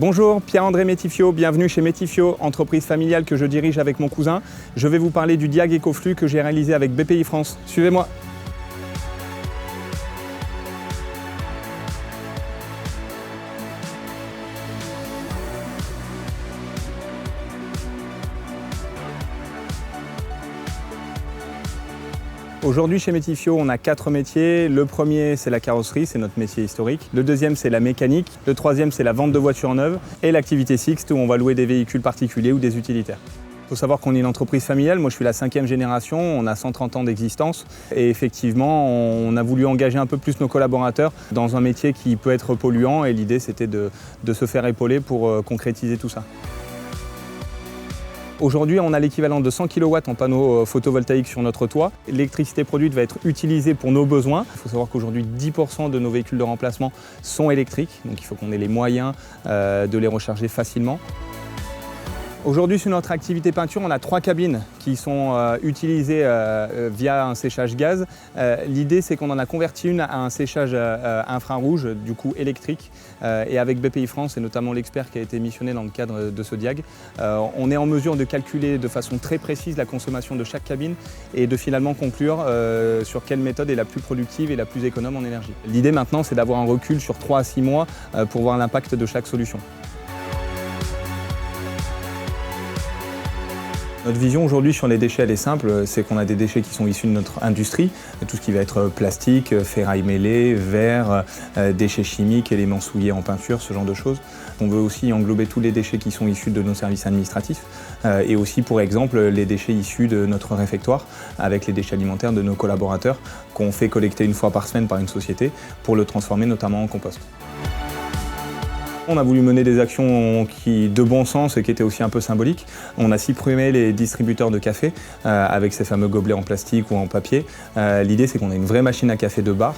Bonjour, Pierre-André Métifio, bienvenue chez Métifio, entreprise familiale que je dirige avec mon cousin. Je vais vous parler du Diag EcoFlux que j'ai réalisé avec BPI France. Suivez-moi. Aujourd'hui chez Métifio, on a 4 métiers. Le premier, c'est la carrosserie, c'est notre métier historique. Le deuxième, c'est la mécanique. Le troisième, c'est la vente de voitures neuves. Et l'activité Sixt, où on va louer des véhicules particuliers ou des utilitaires. Il faut savoir qu'on est une entreprise familiale. Moi, je suis la 5e génération. On a 130 ans d'existence. Et effectivement, on a voulu engager un peu plus nos collaborateurs dans un métier qui peut être polluant. Et l'idée, c'était de se faire épauler pour concrétiser tout ça. Aujourd'hui, on a l'équivalent de 100 kW en panneaux photovoltaïques sur notre toit. L'électricité produite va être utilisée pour nos besoins. Il faut savoir qu'aujourd'hui, 10% de nos véhicules de remplacement sont électriques. Donc il faut qu'on ait les moyens de les recharger facilement. Aujourd'hui, sur notre activité peinture, on a 3 cabines qui sont utilisées via un séchage gaz. L'idée, c'est qu'on en a converti une à un séchage infrarouge, du coup électrique. Et avec BPI France, et notamment l'expert qui a été missionné dans le cadre de ce Diag, on est en mesure de calculer de façon très précise la consommation de chaque cabine et de finalement conclure sur quelle méthode est la plus productive et la plus économe en énergie. L'idée maintenant, c'est d'avoir un recul sur 3 à 6 mois pour voir l'impact de chaque solution. Notre vision aujourd'hui sur les déchets, elle est simple, c'est qu'on a des déchets qui sont issus de notre industrie, tout ce qui va être plastique, ferraille mêlée, verre, déchets chimiques, éléments souillés en peinture, ce genre de choses. On veut aussi englober tous les déchets qui sont issus de nos services administratifs et aussi, pour exemple, les déchets issus de notre réfectoire avec les déchets alimentaires de nos collaborateurs qu'on fait collecter une fois par semaine par une société pour le transformer notamment en compost. On a voulu mener des actions de bon sens et qui étaient aussi un peu symboliques. On a supprimé les distributeurs de café avec ces fameux gobelets en plastique ou en papier. L'idée, c'est qu'on a une vraie machine à café de bar.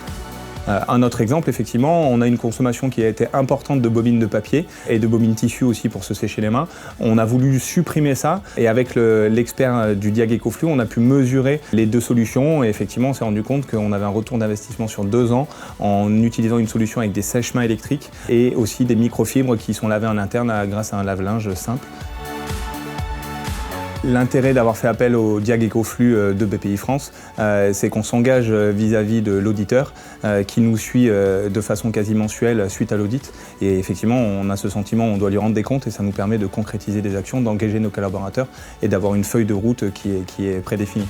Un autre exemple, effectivement, on a une consommation qui a été importante de bobines de papier et de bobines tissu aussi pour se sécher les mains. On a voulu supprimer ça et avec l'expert du Diag EcoFlux, on a pu mesurer les deux solutions et effectivement, on s'est rendu compte qu'on avait un retour d'investissement sur 2 ans en utilisant une solution avec des sèche-mains électriques et aussi des microfibres qui sont lavées en interne grâce à un lave-linge simple. L'intérêt d'avoir fait appel au Diag EcoFlux de BPI France, c'est qu'on s'engage vis-à-vis de l'auditeur qui nous suit de façon quasi mensuelle suite à l'audit. Et effectivement, on a ce sentiment, on doit lui rendre des comptes et ça nous permet de concrétiser des actions, d'engager nos collaborateurs et d'avoir une feuille de route qui est prédéfinie.